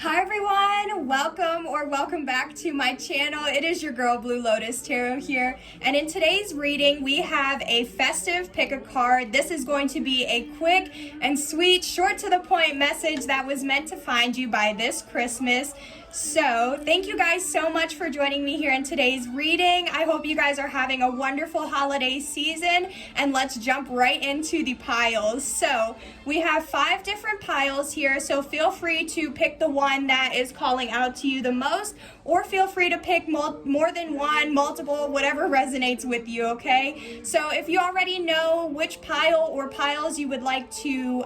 Hi everyone, welcome back to my channel. It is your girl Blue Lotus Tarot here, and in today's reading we have a festive pick a card. This is going to be a quick and sweet, short to the point message that was meant to find you by this Christmas. So thank you guys so much for joining me here in today's reading. I hope you guys are having a wonderful holiday season, and let's jump right into the piles. So we have 5 different piles here, so feel free to pick the one that is calling out to you the most, or feel free to pick more than one, multiple, whatever resonates with you, okay? So if you already know which pile or piles you would like to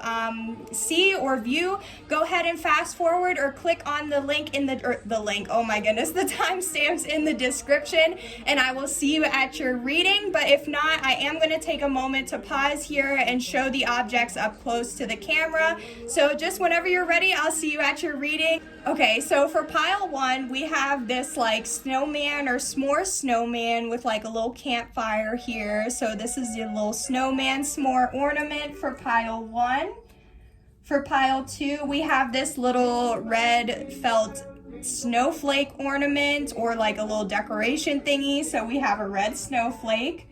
see or view, go ahead and fast forward or click on the link in the timestamps in the description, and I will see you at your reading. But if not, I am going to take a moment to pause here and show the objects up close to the camera. So just whenever you're ready, I'll see you at your reading. Okay, so for pile 1, we have this like snowman or s'more snowman with like a little campfire here. So this is your little snowman s'more ornament for pile 1. For pile 2, we have this little red felt snowflake ornament, or like a little decoration thingy. So we have a red snowflake.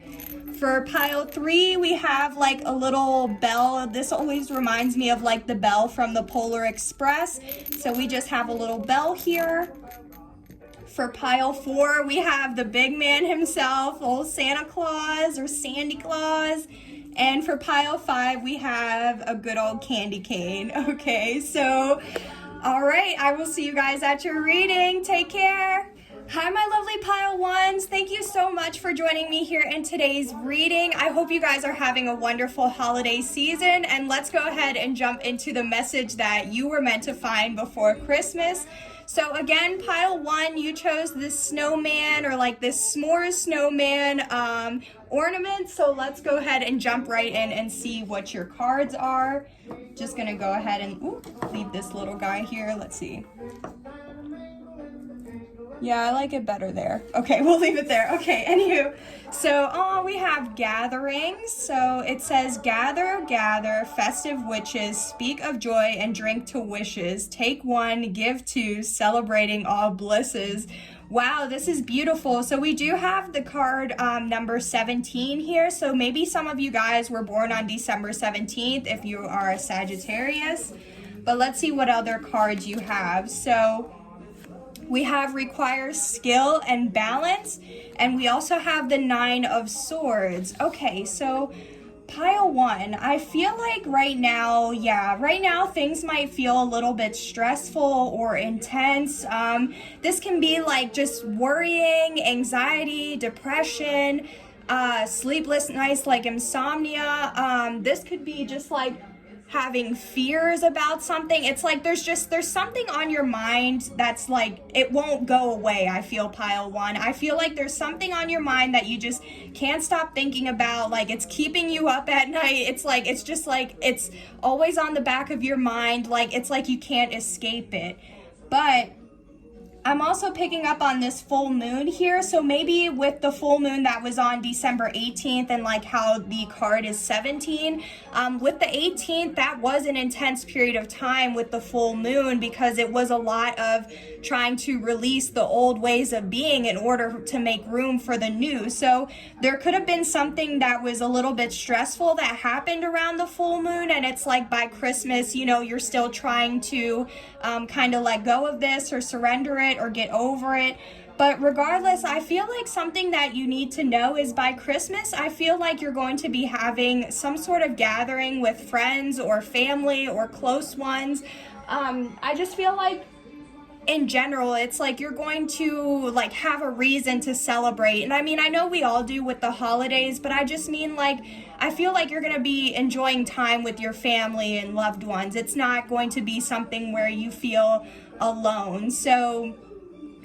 For pile 3, we have like a little bell. This always reminds me of like the bell from the Polar Express. So we just have a little bell here. For pile 4, we have the big man himself, old Santa Claus or Sandy Claus. And for pile 5, we have a good old candy cane. Okay, so, all right, I will see you guys at your reading. Take care. Hi, my lovely pile 1s. Thank you so much for joining me here in today's reading. I hope you guys are having a wonderful holiday season, and let's go ahead and jump into the message that you were meant to find before Christmas. So again, pile 1, you chose this snowman or like this s'more snowman ornament. So let's go ahead and jump right in and see what your cards are. Just gonna go ahead and leave this little guy here. Let's see. Yeah, I like it better there. Okay, we'll leave it there. Okay, anywho. So, we have gatherings. So it says, gather, gather, festive witches, speak of joy and drink to wishes. Take 1, give 2, celebrating all blisses. Wow, this is beautiful. So we do have the card number 17 here. So maybe some of you guys were born on December 17th if you are a Sagittarius. But let's see what other cards you have. So we have requires skill and balance, and we also have the 9 of swords. Okay, so pile 1, I feel like right now things might feel a little bit stressful or intense. This can be like just worrying, anxiety, depression, sleepless nights like insomnia. This could be just like having fears about something. It's like there's something on your mind that's like it won't go away. I feel pile 1. I feel like there's something on your mind that you just can't stop thinking about. Like it's keeping you up at night. It's always on the back of your mind. Like it's like you can't escape it. But I'm also picking up on this full moon here. So maybe with the full moon that was on December 18th and like how the card is 17, with the 18th, that was an intense period of time with the full moon, because it was a lot of trying to release the old ways of being in order to make room for the new. So there could have been something that was a little bit stressful that happened around the full moon, and it's like by Christmas, you're still trying to kind of let go of this or surrender it or get over it. But regardless, I feel like something that you need to know is by Christmas, I feel like you're going to be having some sort of gathering with friends or family or close ones. I just feel like in general, it's like you're going to like have a reason to celebrate. And I mean, I know we all do with the holidays, but I just mean like, I feel like you're going to be enjoying time with your family and loved ones. It's not going to be something where you feel alone. So,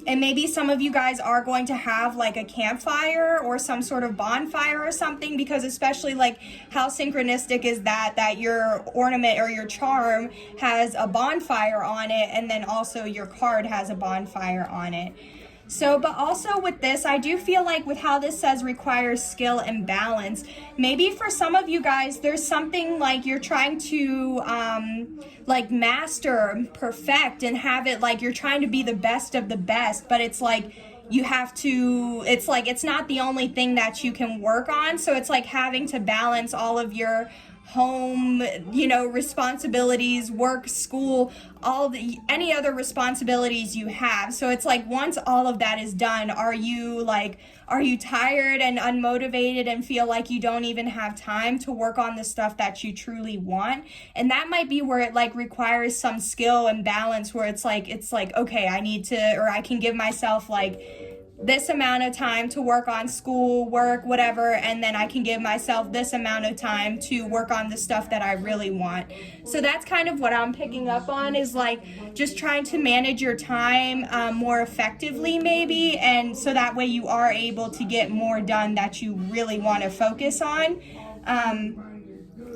and maybe some of you guys are going to have like a campfire or some sort of bonfire or something, because especially like how synchronistic is that your ornament or your charm has a bonfire on it, and then also your card has a bonfire on it. So, but also with this, I do feel like with how this says requires skill and balance, maybe for some of you guys, there's something like you're trying to like master, perfect, and have it like you're trying to be the best of the best, but it's like you have to, it's like it's not the only thing that you can work on. So it's like having to balance all of your home, you know, responsibilities, work, school, all the any other responsibilities you have. So it's like once all of that is done, are you tired and unmotivated and feel like you don't even have time to work on the stuff that you truly want? And that might be where it like requires some skill and balance, where it's like okay, I need to, or I can give myself like this amount of time to work on school, work, whatever, and then I can give myself this amount of time to work on the stuff that I really want. So that's kind of what I'm picking up on, is like just trying to manage your time more effectively maybe, and so that way you are able to get more done that you really want to focus on.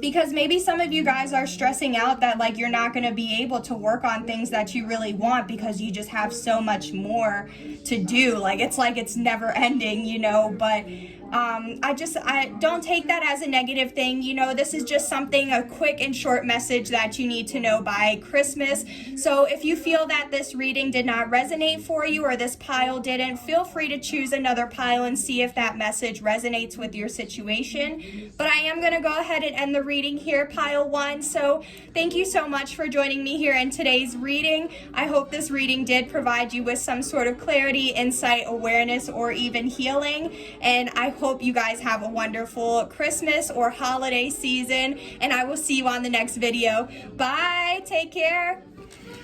Because maybe some of you guys are stressing out that like you're not going to be able to work on things that you really want because you just have so much more to do. Like it's never ending, you know, but I don't take that as a negative thing. You know, this is just something, a quick and short message that you need to know by Christmas. So if you feel that this reading did not resonate for you, or this pile didn't, feel free to choose another pile and see if that message resonates with your situation. But I am going to go ahead and end the reading here, pile 1. So thank you so much for joining me here in today's reading. I hope this reading did provide you with some sort of clarity, insight, awareness, or even healing. And I hope you guys have a wonderful Christmas or holiday season, and I will see you on the next video. Bye, take care.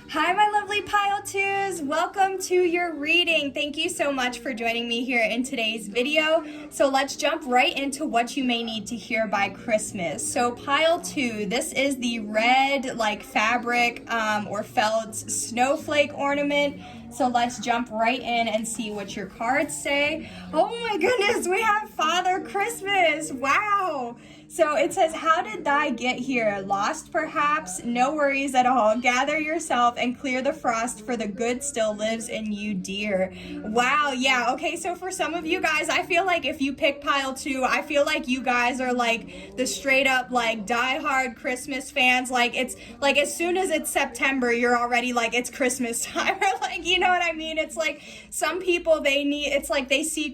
Hi, my lovely pile 2s. Welcome to your reading. Thank you so much for joining me here in today's video. So let's jump right into what you may need to hear by Christmas. So pile 2, this is the red like fabric or felt snowflake ornament. So let's jump right in and see what your cards say. Oh my goodness, we have Father Christmas. Wow. So it says, how did thy get here? Lost perhaps? No worries at all. Gather yourself and clear the frost, for the good still lives in you, dear. Wow, yeah, okay, so for some of you guys, I feel like if you pick pile 2, I feel like you guys are like the straight up like diehard Christmas fans. Like it's like as soon as it's September, you're already like it's Christmas time, or like, you know what I mean? It's like some people it's like they see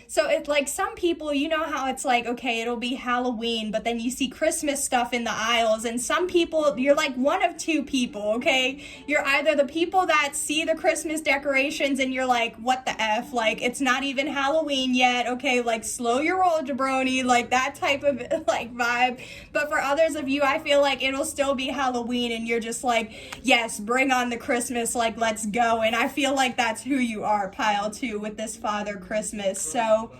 so it's like some people, you know how it's like, okay, it'll be Halloween, but then you see Christmas stuff in the aisles, and some people, you're like one of two people, okay? You're either the people that see the Christmas decorations and you're like, what the F? Like, it's not even Halloween yet, okay? Like, slow your roll, jabroni, like that type of like vibe. But for others of you, I feel like it'll still be Halloween and you're just like, yes, bring on the Christmas, like, let's go. And I feel like that's who you are, pile 2, with this Father Christmas. So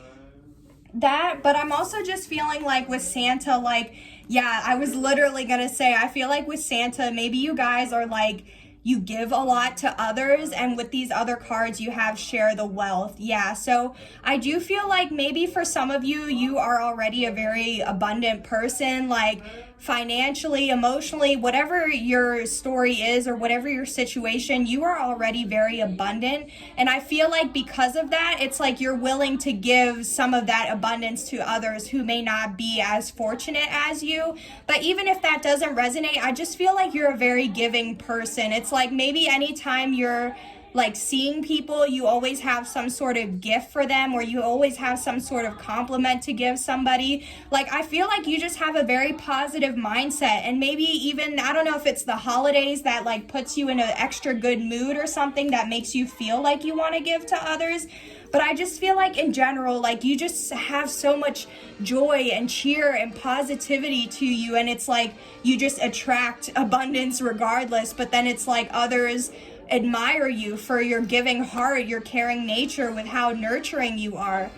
that, but I'm also just feeling like with Santa, like, yeah, I was literally gonna say, I feel like with Santa, maybe you guys are like, you give a lot to others, and with these other cards you have share the wealth. Yeah, so I do feel like maybe for some of you, you are already a very abundant person, like financially, emotionally, whatever your story is or whatever your situation, you are already very abundant. And I feel like because of that, it's like you're willing to give some of that abundance to others who may not be as fortunate as you. But even if that doesn't resonate, I just feel like you're a very giving person. It's like maybe anytime you're like seeing people, you always have some sort of gift for them, or you always have some sort of compliment to give somebody. Like, I feel like you just have a very positive mindset, and maybe even, I don't know if it's the holidays that like puts you in an extra good mood or something that makes you feel like you want to give to others. But I just feel like in general, like you just have so much joy and cheer and positivity to you, and it's like you just attract abundance regardless. But then it's like others admire you for your giving heart, your caring nature, with how nurturing you are.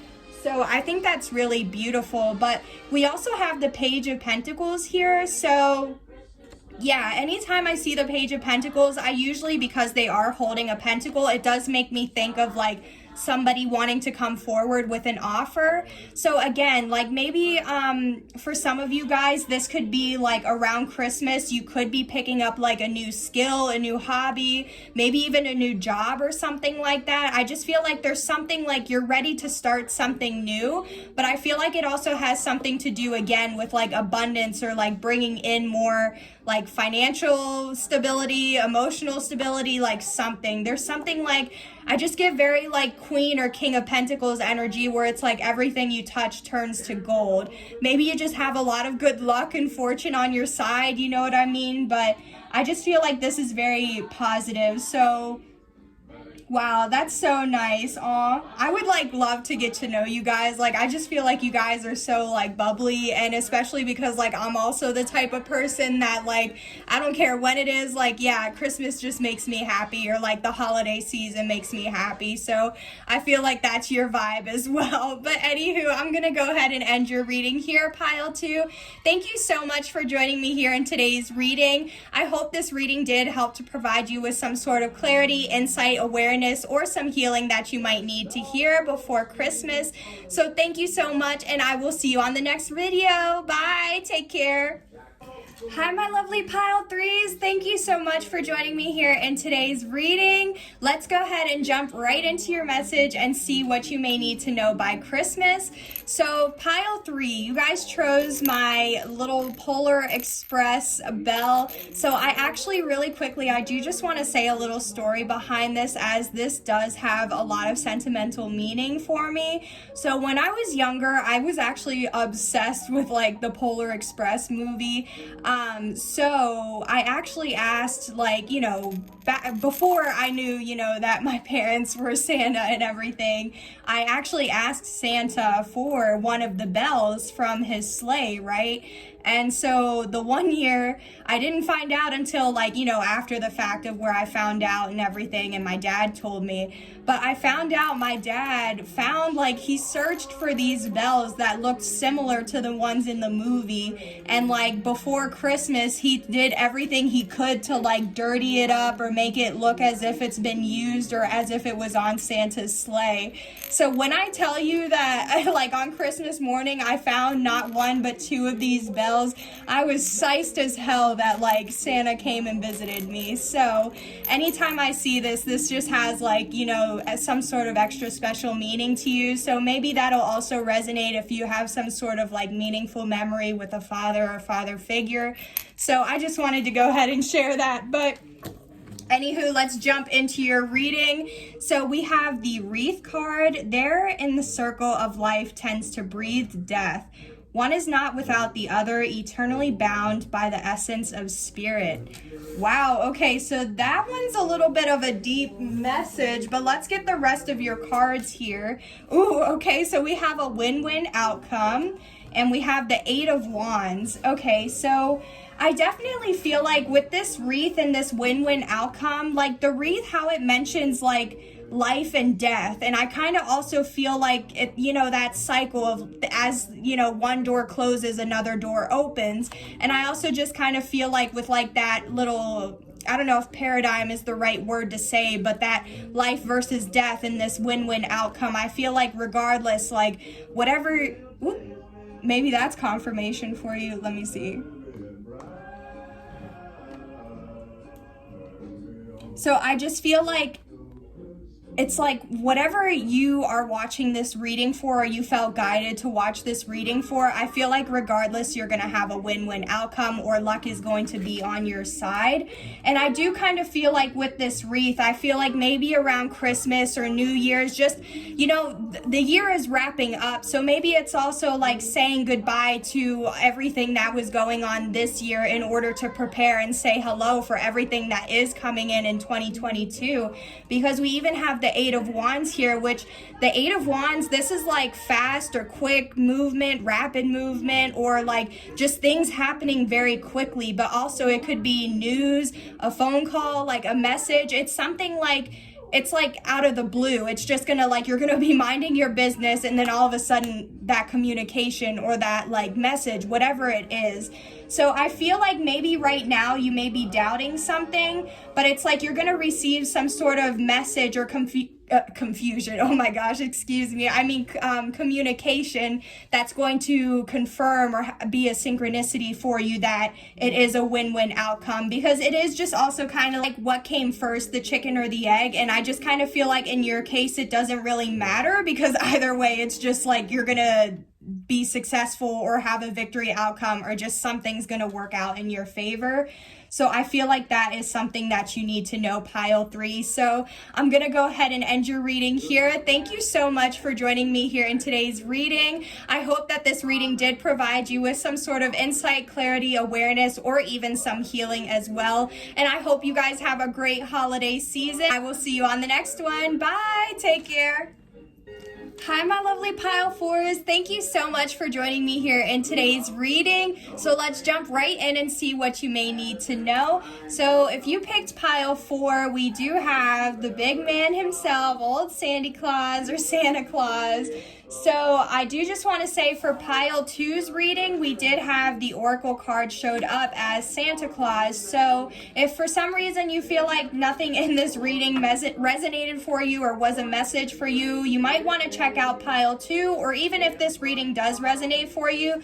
So I think that's really beautiful. But we also have the Page of Pentacles here. So yeah, anytime I see the Page of Pentacles, I usually, because they are holding a pentacle, it does make me think of like somebody wanting to come forward with an offer. So again, like maybe for some of you guys, this could be like around Christmas, you could be picking up like a new skill, a new hobby, maybe even a new job or something like that. I just feel like there's something like you're ready to start something new, but I feel like it also has something to do again with like abundance or like bringing in more like financial stability, emotional stability, like something. There's something like, I just get very like Queen or King of Pentacles energy where it's like everything you touch turns to gold. Maybe you just have a lot of good luck and fortune on your side, you know what I mean? But I just feel like this is very positive. So wow, that's so nice. Aw, I would like love to get to know you guys. Like, I just feel like you guys are so like bubbly, and especially because like I'm also the type of person that like, I don't care when it is, like, yeah, Christmas just makes me happy, or like the holiday season makes me happy. So I feel like that's your vibe as well. But anywho, I'm gonna go ahead and end your reading here, pile 2. Thank you so much for joining me here in today's reading. I hope this reading did help to provide you with some sort of clarity, insight, awareness, or some healing that you might need to hear before Christmas. So thank you so much, and I will see you on the next video. Bye. Take care. Hi, my lovely pile 3s. Thank you so much for joining me here in today's reading. Let's go ahead and jump right into your message and see what you may need to know by Christmas. So pile 3, you guys chose my little Polar Express bell. So I actually really quickly, I do just want to say a little story behind this, as this does have a lot of sentimental meaning for me. So when I was younger, I was actually obsessed with like the Polar Express movie. So I actually asked, like, you know, back before I knew, you know, that my parents were Santa and everything, I actually asked Santa for one of the bells from his sleigh, right? And so the one year, I didn't find out until like, you know, after the fact of where I found out and everything, and my dad told me. But I found out my dad found, like, he searched for these bells that looked similar to the ones in the movie. And like before Christmas, he did everything he could to like dirty it up or make it look as if it's been used or as if it was on Santa's sleigh. So when I tell you that like on Christmas morning, I found not one but 2 of these bells, I was psyched as hell that like Santa came and visited me. So anytime I see this, this just has like, you know, some sort of extra special meaning to you. So maybe that'll also resonate if you have some sort of like meaningful memory with a father or father figure. So I just wanted to go ahead and share that. But anywho, let's jump into your reading. So we have the wreath card. There in the circle of life tends to breathe death. One is not without the other, eternally bound by the essence of spirit. Wow, okay, so that one's a little bit of a deep message, but let's get the rest of your cards here. Ooh, okay, so we have a win-win outcome, and we have the 8 of Wands. Okay, so I definitely feel like with this wreath and this win-win outcome, like the wreath, how it mentions like life and death, and I kind of also feel like it, you know, that cycle of, as you know, one door closes, another door opens. And I also just kind of feel like with like that little, I don't know if paradigm is the right word to say, but that life versus death in this win-win outcome, I feel like regardless, like whatever, whoop, maybe that's confirmation for you. Let me see. So I just feel like it's like whatever you are watching this reading for, or you felt guided to watch this reading for, I feel like regardless, you're going to have a win-win outcome, or luck is going to be on your side. And I do kind of feel like with this wreath, I feel like maybe around Christmas or New Year's, just, you know, the year is wrapping up. So maybe it's also like saying goodbye to everything that was going on this year in order to prepare and say hello for everything that is coming in 2022. Because we even have the 8 of Wands here, which the 8 of Wands, this is like fast or quick movement, rapid movement, or like just things happening very quickly. But also it could be news, a phone call, like a message. It's something like, it's like out of the blue. It's just gonna, like, you're gonna be minding your business, and then all of a sudden that communication or that like message, whatever it is. So I feel like maybe right now you may be doubting something, but it's like you're gonna receive some sort of message or confusion. Oh my gosh, excuse me. I mean, communication that's going to confirm or be a synchronicity for you that it is a win-win outcome, because it is just also kind of like what came first, the chicken or the egg. And I just kind of feel like in your case, it doesn't really matter, because either way, it's just like you're gonna be successful or have a victory outcome, or just something's gonna work out in your favor. So I feel like that is something that you need to know, pile 3. So I'm going to go ahead and end your reading here. Thank you so much for joining me here in today's reading. I hope that this reading did provide you with some sort of insight, clarity, awareness, or even some healing as well. And I hope you guys have a great holiday season. I will see you on the next one. Bye. Take care. Hi, my lovely pile 4s. Thank you so much for joining me here in today's reading. So let's jump right in and see what you may need to know. So if you picked pile 4, we do have the big man himself, old Sandy Claus or Santa Claus. So I do just want to say for pile 2's reading, we did have the Oracle card showed up as Santa Claus. So if for some reason you feel like nothing in this reading resonated for you or was a message for you, you might want to check out pile 2, or even if this reading does resonate for you,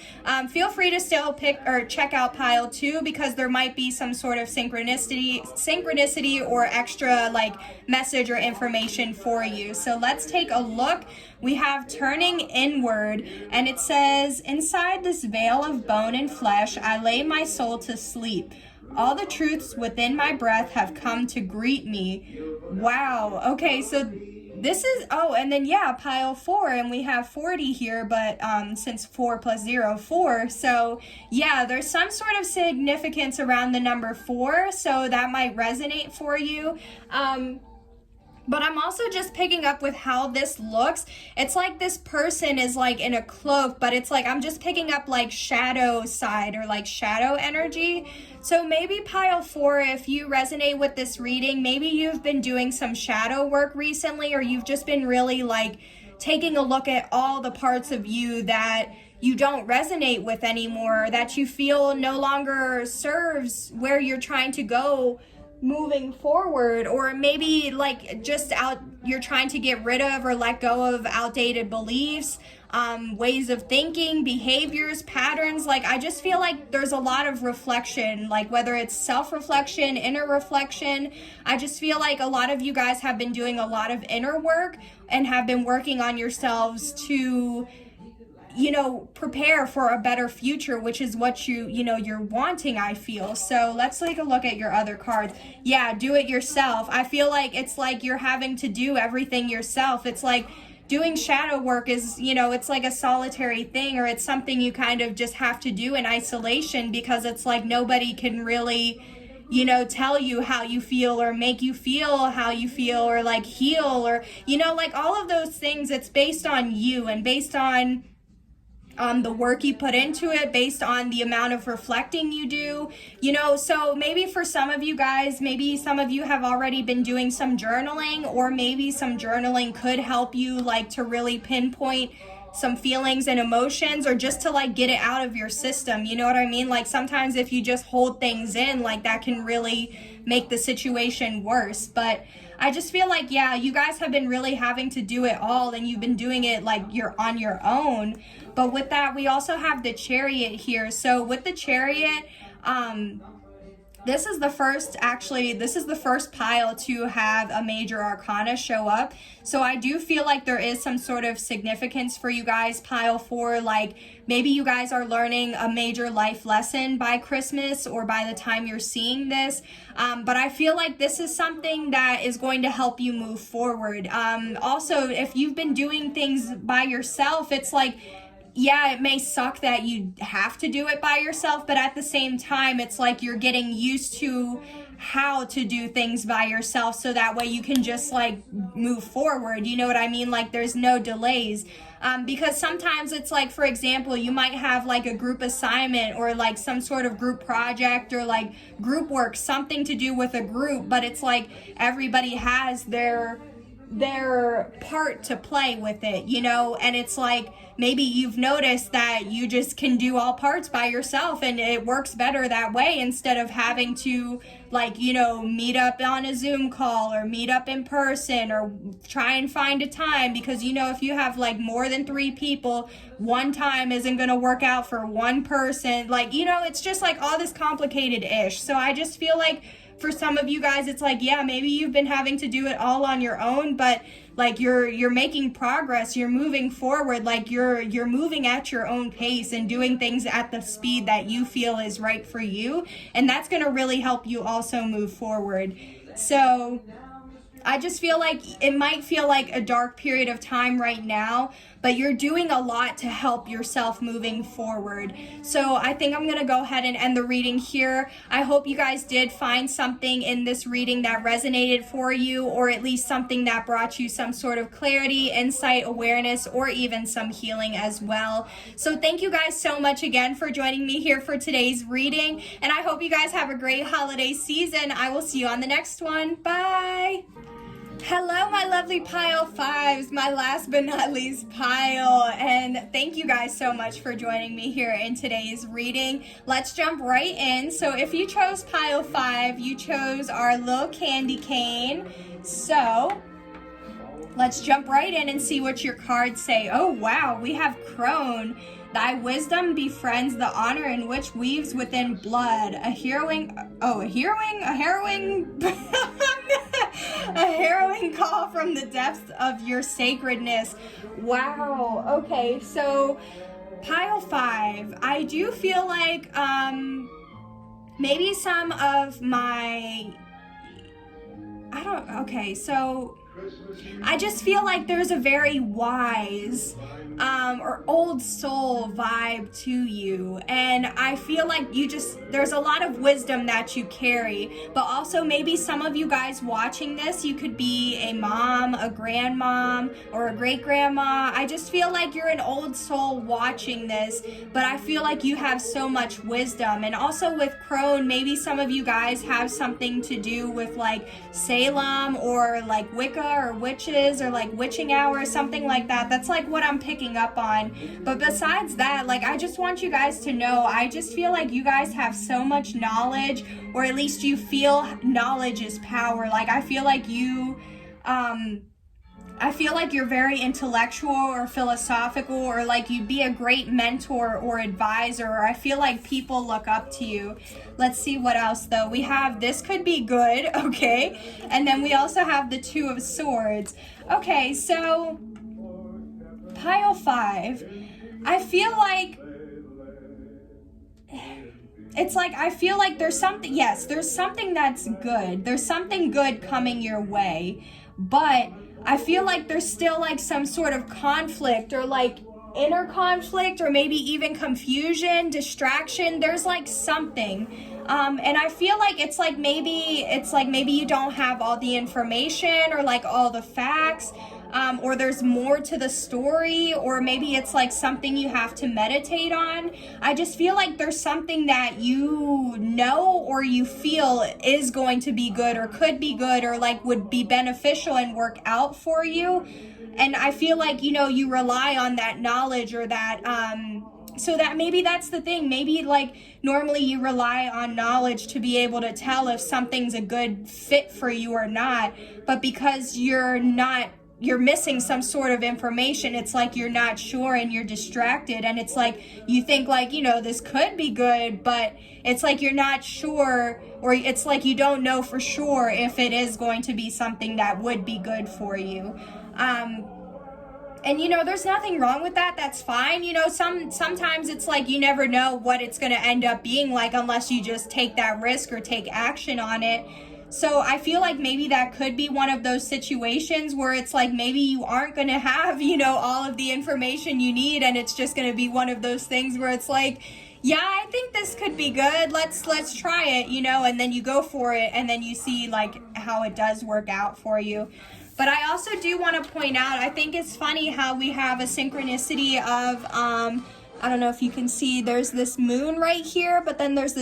feel free to still pick or check out pile 2, because there might be some sort of synchronicity or extra like message or information for you. So let's take a look. We have turning inward, and it says, inside this veil of bone and flesh, I lay my soul to sleep. All the truths within my breath have come to greet me. Wow. Okay, so this is, and then pile 4, and we have 40 here, but since 4 plus 0, 4. So yeah, there's some sort of significance around the number 4, so that might resonate for you. But I'm also just picking up with how this looks. It's like this person is like in a cloak, but it's like I'm just picking up like shadow side or like shadow energy. So maybe pile 4, if you resonate with this reading, maybe you've been doing some shadow work recently, or you've just been really like taking a look at all the parts of you that you don't resonate with anymore, that you feel no longer serves where you're trying to go moving forward, or maybe like you're trying to get rid of or let go of outdated beliefs, ways of thinking, behaviors, patterns. Like I just feel like there's a lot of reflection, like whether it's self-reflection, inner reflection. I just feel like a lot of you guys have been doing a lot of inner work and have been working on yourselves to prepare for a better future, which is what you're wanting, I feel. So let's take a look at your other cards. Yeah, do it yourself. I feel like it's like you're having to do everything yourself. It's like doing shadow work is, it's like a solitary thing, or it's something you kind of just have to do in isolation, because it's like nobody can really tell you how you feel or make you feel how you feel, or like heal, or like all of those things. It's based on you and based on the work you put into it, based on the amount of reflecting you do, so maybe for some of you guys, maybe some of you have already been doing some journaling, or maybe some journaling could help you like to really pinpoint some feelings and emotions, or just to like get it out of your system. You know what I mean? Like sometimes if you just hold things in, like that can really make the situation worse. But I just feel like, you guys have been really having to do it all, and you've been doing it like you're on your own. But with that, we also have the Chariot here. So with the Chariot, this is the first pile to have a major arcana show up. So I do feel like there is some sort of significance for you guys, pile 4. Like maybe you guys are learning a major life lesson by Christmas or by the time you're seeing this. But I feel like this is something that is going to help you move forward. Also, if you've been doing things by yourself, it's like, it may suck that you have to do it by yourself, but at the same time, it's like you're getting used to how to do things by yourself, so that way you can just like move forward. You know what I mean? Like there's no delays. Because sometimes it's like, for example, you might have like a group assignment or like some sort of group project or like group work, something to do with a group, but it's like everybody has their their part to play with it, you know, and it's like maybe you've noticed that you just can do all parts by yourself and it works better that way instead of having to, like, you know, meet up on a Zoom call or meet up in person or try and find a time, because, you know, if you have like more than 3 people, one time isn't going to work out for one person. Like, you know, it's just like all this complicated ish. So I just feel like for some of you guys, it's like, yeah, maybe you've been having to do it all on your own, but like you're making progress, you're moving forward, like you're moving at your own pace and doing things at the speed that you feel is right for you, and that's going to really help you also move forward. So I just feel like it might feel like a dark period of time right now, but you're doing a lot to help yourself moving forward. So I think I'm going to go ahead and end the reading here. I hope you guys did find something in this reading that resonated for you, or at least something that brought you some sort of clarity, insight, awareness, or even some healing as well. So thank you guys so much again for joining me here for today's reading, and I hope you guys have a great holiday season. I will see you on the next one. Bye! Hello, my lovely pile 5s, my last but not least pile, and thank you guys so much for joining me here in today's reading. Let's jump right in. So if you chose pile 5, you chose our little candy cane. So let's jump right in and see what your cards say. Oh wow, we have Crone. Thy wisdom befriends the honor in which weaves within blood. A harrowing a harrowing call from the depths of your sacredness. Wow. Okay, so pile 5. I do feel like maybe some of my okay, so I just feel like there's a very wise or old soul vibe to you, and I feel like there's a lot of wisdom that you carry, but also maybe some of you guys watching this, you could be a mom, a grandmom, or a great grandma. I just feel like you're an old soul watching this, but I feel like you have so much wisdom. And also with Crone, maybe some of you guys have something to do with like Salem or like Wicca or witches or like witching hour or something like that. That's like what I'm picking up on. But besides that, like, I just want you guys to know, I just feel like you guys have so much knowledge, or at least you feel knowledge is power. Like, I feel like you're very intellectual or philosophical, or like you'd be a great mentor or advisor, or I feel like people look up to you. Let's see what else though. We have, this could be good, okay? And then we also have the 2 of Swords. Okay, so pile 5, I feel like it's like, I feel like there's something, yes, there's something that's good. There's something good coming your way, but I feel like there's still like some sort of conflict, or like inner conflict, or maybe even confusion, distraction. There's like something. And I feel like it's like maybe you don't have all the information or like all the facts. Or there's more to the story, or maybe it's like something you have to meditate on. I just feel like there's something that you know or you feel is going to be good or could be good or like would be beneficial and work out for you. And I feel like, you know, you rely on that knowledge or that, so that maybe that's the thing. Maybe like normally you rely on knowledge to be able to tell if something's a good fit for you or not. But because you're missing some sort of information, it's like you're not sure and you're distracted, and it's like you think like, you know, this could be good, but it's like you're not sure, or it's like you don't know for sure if it is going to be something that would be good for you. And you know, there's nothing wrong with that. That's fine. You know, sometimes it's like you never know what it's going to end up being like unless you just take that risk or take action on it. So I feel like maybe that could be one of those situations where it's like maybe you aren't going to have, you know, all of the information you need, and it's just going to be one of those things where it's like, yeah, I think this could be good. Let's try it, you know, and then you go for it, and then you see like how it does work out for you. But I also do want to point out, I think it's funny how we have a synchronicity of, I don't know if you can see, there's this moon right here, but then there's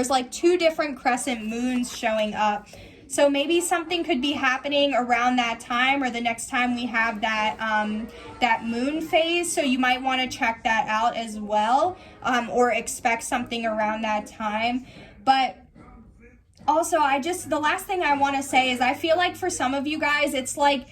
like 2 different crescent moons showing up. So maybe something could be happening around that time or the next time we have that that moon phase. So you might want to check that out as well, or expect something around that time. But also, the last thing I want to say is I feel like for some of you guys, it's like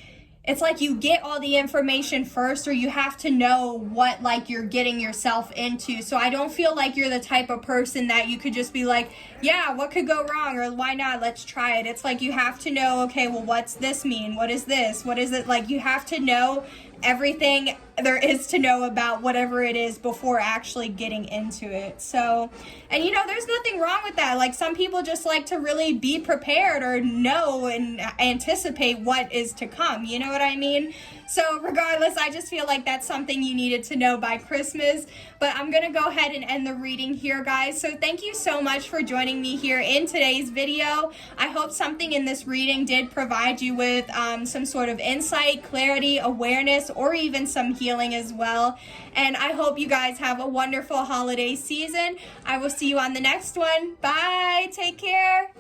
you get all the information first, or you have to know what like you're getting yourself into. So I don't feel like you're the type of person that you could just be like, yeah, what could go wrong, or why not, let's try it. It's like you have to know, okay, well, what's this mean? What is this? What is it? Like you have to know everything there is to know about whatever it is before actually getting into it. So, and you know, there's nothing wrong with that. Like some people just like to really be prepared or know and anticipate what is to come. You know what I mean? So regardless, I just feel like that's something you needed to know by Christmas. But I'm going to go ahead and end the reading here, guys. So thank you so much for joining me here in today's video. I hope something in this reading did provide you with some sort of insight, clarity, awareness, or even some healing as well. And I hope you guys have a wonderful holiday season. I will see you on the next one. Bye. Take care.